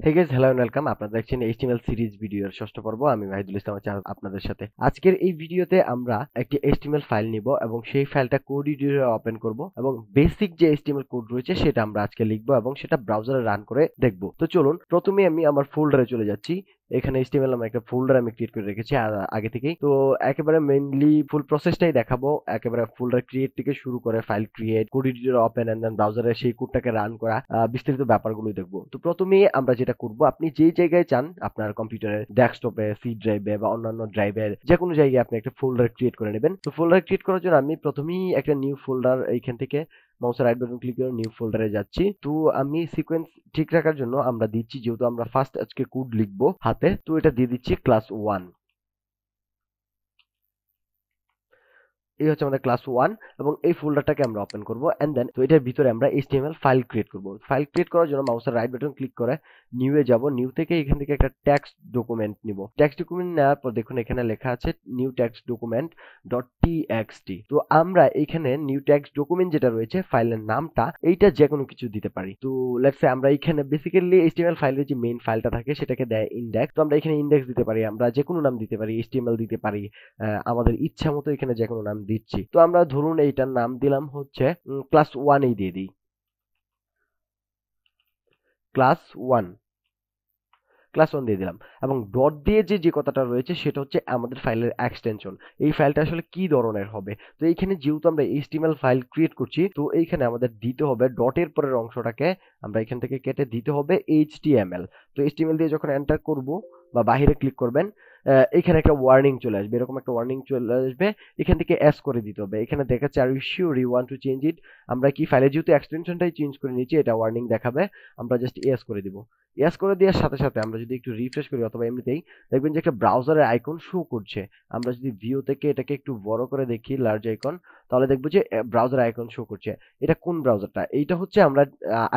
Hey guys, hello and welcome. আপনারা দেখছেন HTML series ভিডিওর ষষ্ঠ পর্ব। আমি মাহিদুল ইসলাম আছি আপনাদের সাথে। আজকের এই ভিডিওতে আমরা একটি এইচটিএমএল ফাইল নিব এবং সেই ফাইলটা কোড এডিটরে ওপেন করব এবং বেসিক যে এইচটিএমএল কোড রয়েছে সেটা আমরা আজকে লিখব এবং সেটা ব্রাউজারে রান করে দেখব। তো চলুন, প্রথমে আমি আমার ফোল্ডারে চলে যাচ্ছি। এখানে এইচটিএমএল নামে একটা ফোল্ডার আমি ক্রিয়েট করে রেখেছি আগে থেকেই। তো একেবারে মেইনলি ফুল প্রসেসটাই দেখাবো, একেবারে ফোল্ডার ক্রিয়েট থেকে শুরু করে file create, code editor open and then ব্রাউজারে সেই কোডটাকে রান করা, বিস্তারিত ব্যাপারগুলোই দেখবো। তো প্রথমে আমরা যেটা করব, আপনি যেই জায়গায় চান আপনার কম্পিউটারের ডেস্কটপে, সি ড্রাইভে বা অন্যান্য ড্রাইভের যে কোনো জায়গায় আপনি একটা ফোল্ডার ক্রিয়েট করে নেবেন। তো ফোল্ডার ক্রিয়েট করার জন্য আমি প্রথমেই একটা নিউ ফোল্ডার, এইখান থেকে মাউসের রাইট বাটন ক্লিক করে নিউ ফোল্ডারে যাচ্ছি। তো আমি সিকোয়েন্স ঠিক রাখার জন্য আমরা দিচ্ছি, যেহেতু আমরা ফার্স্ট আজকে কোড লিখবো হাতে, তো এটা দিয়ে দিচ্ছি ক্লাস 1। এই হচ্ছে আমাদের ক্লাস 1 এবং এই ফোল্ডারটাকে আমরা ওপেন করব এন্ড দেন তো এটার ভিতরে আমরা এইচটিএমএল ফাইল ক্রিয়েট করব। ফাইল ক্রিয়েট করার জন্য মাউসের রাইট বাটন ক্লিক করে নিউ এ যাব। নিউ থেকে এখান থেকে একটা টেক্সট ডকুমেন্ট নিব। টেক্সট ডকুমেন্ট নেওয়ার পর দেখুন এখানে লেখা আছে new text document dot TXT. তো আমরা এখানে নিউ টেক্সট ডকুমেন্ট যেটা রয়েছে ফাইলের নামটা এইটা যে কোনো কিছু দিতে পারি। তো লেটস সে আমরা এখানে বেসিক্যালি এইচটিএমএল ফাইলের যে মেইন ফাইলটা থাকে সেটাকে দেয় ইন্ডেক্স। তো আমরা এখানে ইন্ডেক্স দিতে পারি, আমরা যে কোনো নাম দিতে পারি, এইচটিএমএল দিতে পারি, আমাদের ইচ্ছা মতো এখানে যে কোনো নাম দিচ্ছি। তো আমরা ধরুন এইটার নাম দিলাম হচ্ছে ক্লাস 1 এই দিয়ে দিই, ক্লাস 1, ক্লাস 1 দিয়ে দিলাম। এবং ডট দিয়ে যে যে কথাটা রয়েছে সেটা হচ্ছে আমাদের ফাইলের এক্সটেনশন। এই ফাইলটা আসলে কি ধরনের হবে, তো এইখানে যেহেতু আমরা এইচটিএমএল ফাইল ক্রিয়েট করছি, তো এইখানে আমাদের দিতে হবে ডটের পরের অংশটাকে আমরা এখান থেকে কেটে দিতে হবে এইচটিএমএল। তো এইচটিএমএল দিয়ে যখন এন্টার করব বা বাহিরে ক্লিক করবেন, এখানে একটা ওয়ার্নিং চলে আসবে, এরকম একটা ওয়ার্নিং চলে আসবে। এখান থেকে এস করে দিতে হবে। এখানে দেখাচ্ছে are you sure you want to change it. আমরা কি ফাইলে যেহেতু এক্সটেনশনটাই চেঞ্জ করে নিচ্ছি, এটা ওয়ার্নিং দেখাবে, আমরা জাস্ট এস করে দিব। এস করে দেওয়ার সাথে সাথে আমরা যদি একটু রিফ্রেশ করি অথবা এমনিতেই দেখবেন যে একটা ব্রাউজারের আইকন শো করছে। আমরা যদি ভিউ থেকে এটাকে একটু বড় করে দেখি, লার্জ আইকন, তাহলে দেখবো যে ব্রাউজার আইকন শো করছে। এটা কোন ব্রাউজারটা? এইটা হচ্ছে আমরা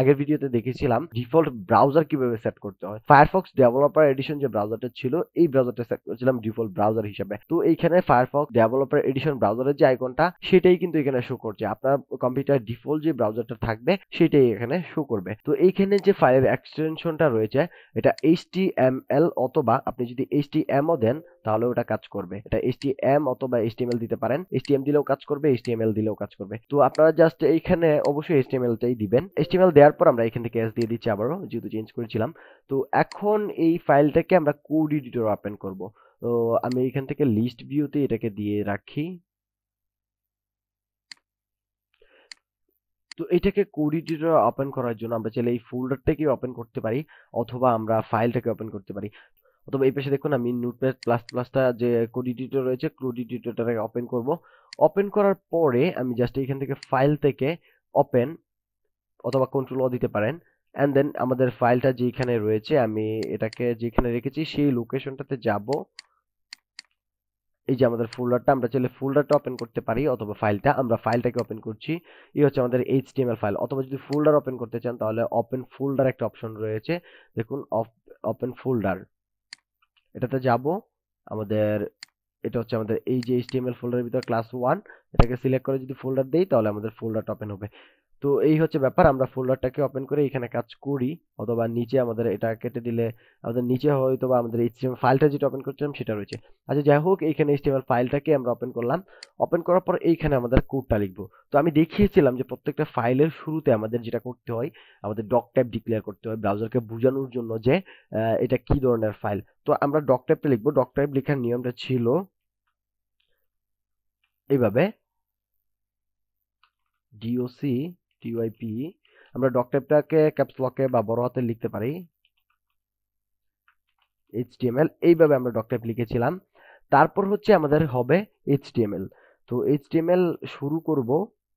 আগের ভিডিওতে দেখেছিলাম ডিফল্ট ব্রাউজার কিভাবে সেট করতে হয়। ফায়ারফক্স ডেভেলপার এডিশন যে ব্রাউজারটা ছিল, এই ব্রাউজারটা সেট করেছিলাম ডিফল্ট ব্রাউজার হিসেবে। তো এইখানে ফায়ারফক্স ডেভেলপার এডিশন ব্রাউজারের যে আইকনটা সেটাই কিন্তু এখানে শো করছে। আপনার কম্পিউটার ডিফল্ট যে ব্রাউজারটা থাকবে সেটাই এখানে শো করবে। তো এইখানে যে ফাইলের এক্সটেনশনটা রয়েছে এটা HTML, অথবা আপনি যদি HTM ও দেন তাহলে ওটা কাজ করবে। এটা HTM অথবা HTML দিতে পারেন। HTM দিলেও কাজ করবে, HTML দিলেও কাজ করবে। তো আপনারা জাস্ট এইখানে অবশ্যই HTML টাই দিবেন। HTML দেওয়ার পর আমরা এখান থেকে S দিয়ে দিচ্ছি আবারও, যেহেতু চেঞ্জ করেছিলাম। তো এখন এই ফাইলটাকে আমরা কোড এডিটর ওপেন করব। তো আমি এখান থেকে লিস্ট ভিউতে এটাকে দিয়ে রাখি। তো এটাকে কোড এডিটর ওপেন করার জন্য আমরা চাইলে এই ফোল্ডারটাকে ওপেন করতে পারি অথবা আমরা ফাইলটাকে ওপেন করতে পারি। অথবা এই পাশে দেখুন আমি নোটপ্যাড প্লাস প্লাসটা যে কোড এডিটর রয়েছে, কোড এডিটরটাকে ওপেন করব। ওপেন করার পরে আমি জাস্ট এখান থেকে ফাইল থেকে ওপেন অথবা কন্ট্রোল ও দিতে পারেন। এন্ড দেন আমাদের ফাইলটা যেখানে রয়েছে আমি এটাকে যেখানে রেখেছি সেই লোকেশনটাতে যাব। এই যে আমাদের ফোল্ডারটা, আমরা চাইলে ফোল্ডারটা ওপেন করতে পারি অথবা ফাইলটা, আমরা ফাইলটাকে ওপেন করছি। এই হচ্ছে আমাদের এইচটিএমএল ফাইল। অথবা যদি ফোল্ডার ওপেন করতে চান তাহলে ওপেন ফোল্ডার একটা অপশন রয়েছে, দেখুন ওপেন ফোল্ডার, এটাতে যাব। আমাদের এটা হচ্ছে আমাদের এই যে এইচটিএমএল ফোল্ডারের ভিতর ক্লাস 1, এটাকে সিলেক্ট করে যদি ফোল্ডার দেই তাহলে আমাদের ফোল্ডারটা ওপেন হবে। তো এই হচ্ছে ব্যাপার, আমরা ফোল্ডারটাকে ওপেন করে এখানে কাজ করি অথবা নিচে আমাদের এটা কেটে দিলে আমাদের নিচে হয়তো বা আমাদের এইচটিএমএল ফাইলটা যেটা ওপেন করছিলাম সেটা রয়েছে। আচ্ছা যাই হোক, এইখানে এইচটিএমএল ফাইলটাকে আমরা ওপেন করলাম। ওপেন করার পর এইখানে আমাদের কোডটা লিখবো। তো আমি দেখিয়েছিলাম যে প্রত্যেকটা ফাইলের শুরুতে আমাদের যেটা করতে হয়, আমাদের ডক টাইপ ডিক্লেয়ার করতে হয় ব্রাউজারকে বোঝানোর জন্য যে এটা কি ধরনের ফাইল। তো আমরা ডক টাইপটা লিখবো। ডক টাইপ লেখার নিয়মটা ছিল এইভাবে, ডিওসি টিওয়াইপি। আমরা ডক টাইপটাকে ক্যাপস লকে বা বড় হাতে লিখতে পারি, এইচটিএমএল, এইভাবে আমরা ডক টাইপ লিখেছিলাম। তারপর হচ্ছে আমাদের হবে এইচটিএমএল। তো এইচটিএমএল শুরু করব।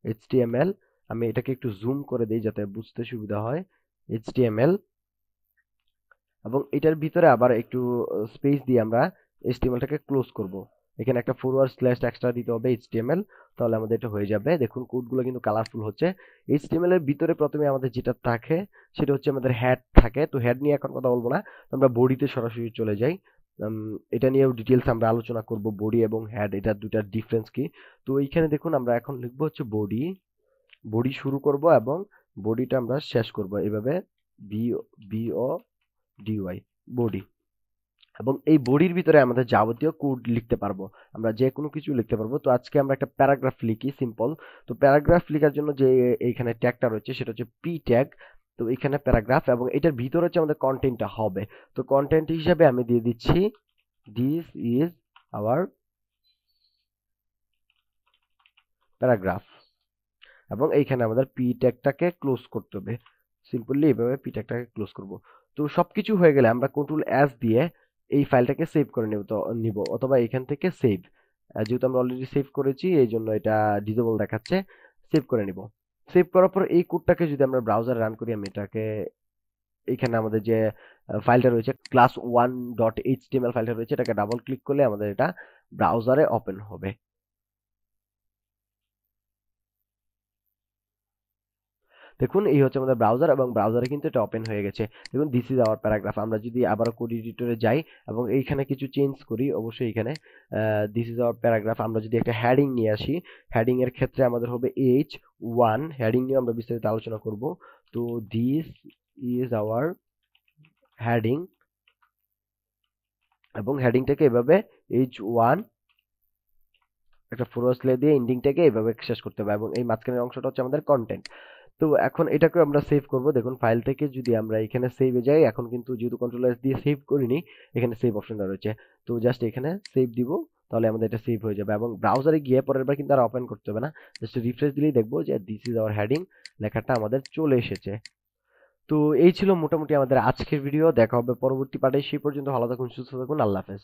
এইচটিএমএল, আমি এটাকে একটু জুম করে দিই যাতে বুঝতে সুবিধা হয়। এইচটিএমএল এবং এটার ভিতরে আবার একটু স্পেস দিয়ে আমরা এইচটিএমএলটাকে ক্লোজ করব। এখানে একটা ফরওয়ার্ড স্ল্যাশ এক্সট্রা দিতে হবে এইচটিএমএল, তাহলে আমাদের এটা হয়ে যাবে। দেখুন কোডগুলো কিন্তু কালারফুল হচ্ছে। এইচটিএমএল এর ভিতরে প্রথমে আমাদের যেটা থাকে সেটা হচ্ছে আমাদের হেড থাকে। তো হেড নিয়ে এখন কথা বলবো না, তো আমরা বডিতে সরাসরি চলে যাই। এটা নিয়েও ডিটেলস আমরা আলোচনা করব, বডি এবং হেড এটা দুটার ডিফারেন্স কি। তো এইখানে দেখুন আমরা এখন লিখবো হচ্ছে বডি। বডি শুরু করব এবং বডিটা আমরা শেষ করব এইভাবে, বি, বিও ডিওয়াই বডি, এবং এই বডির ভিতরে আমাদের যাবতীয় কোড লিখতে পারবো, আমরা যে কোনো কিছু লিখতে পারবো। তো আজকে আমরা একটা প্যারাগ্রাফ লিখি সিম্পল। তো প্যারাগ্রাফ লেখার জন্য যে এইখানে ট্যাগটা রয়েছে সেটা হচ্ছে পি ট্যাগ। তো এখানে প্যারাগ্রাফ এবং এটার ভিতরে হচ্ছে আমাদের কন্টেন্টটা হবে। তো কন্টেন্ট হিসাবে আমি দিয়ে দিচ্ছি দিস ইজ আওয়ার প্যারাগ্রাফ, এবং এইখানে আমাদের পি ট্যাগটাকে ক্লোজ করতে হবে। সিম্পলি এইভাবে পি ট্যাগটাকে ক্লোজ করব। তো সবকিছু হয়ে গেলে আমরা কন্ট্রোল এস দিয়ে এই ফাইলটাকে সেভ করে নিব অথবা এখান থেকে সেভ, যেহেতু আমরা অলরেডি সেভ করেছি এই জন্য এটা ডিসেবল দেখাচ্ছে, সেভ করে নিব। সেভ করার পর এই কোডটাকে যদি আমরা ব্রাউজারে রান করি, আমি এটাকে এখানে আমাদের যে ফাইলটা রয়েছে ক্লাস ওয়ান ডট এইচটিএমএল ফাইলটা রয়েছে, এটাকে ডাবল ক্লিক করলে আমাদের এটা ব্রাউজারে ওপেন হবে। দেখুন এই হচ্ছে আমাদের ব্রাউজার, এবং ব্রাউজারে কিন্তু এটা ওপেন হয়ে গেছে। দেখুন দিস ইজ আওয়ার প্যারাগ্রাফ। আমরা যদি আবার কোড এডিটরে যাই এবং এইখানে কিছু চেঞ্জ করি, অবশ্যই এখানে দিস ইজ আওয়ার প্যারাগ্রাফ, আমরা যদি একটা হেডিং নিয়ে আসি, হেডিং এর ক্ষেত্রে আমাদের হবে H1, হেডিং নিয়ে আমরা বিস্তারিত আলোচনা করব। তো দিস ইজ আওয়ার হেডিং, এবং হেডিংটাকে এভাবে H1 একটা ফরওয়ার্ড দিয়ে এন্ডিংটাকে এভাবে শেষ করতে হবে, এবং এই মাঝখানের অংশটা হচ্ছে আমাদের কন্টেন্ট। তো এখন এটাকে আমরা সেভ করব। দেখুন ফাইল থেকে যদি আমরা এখানে সেভে যাই, এখন কিন্তু যেহেতু কন্ট্রোল এস দিয়ে সেভ করিনি, এখানে সেভ অপশনটা রয়েছে। তো জাস্ট এখানে সেভ দিব, তাহলে আমাদের এটা সেভ হয়ে যাবে, এবং ব্রাউজারে গিয়ে পরের বার কিন্তু আর ওপেন করতে হবে না। জাস্ট রিফ্রেশ দিলেই দেখবো যে দিস ইজ আওয়ার হেডিং লেখাটা আমাদের চলে এসেছে। তো এই ছিল মোটামুটি আমাদের আজকের ভিডিও। দেখা হবে পরবর্তী পার্টে, সেই পর্যন্ত ভালো থাকুন, সুস্থ থাকুন, আল্লাহ হাফেজ।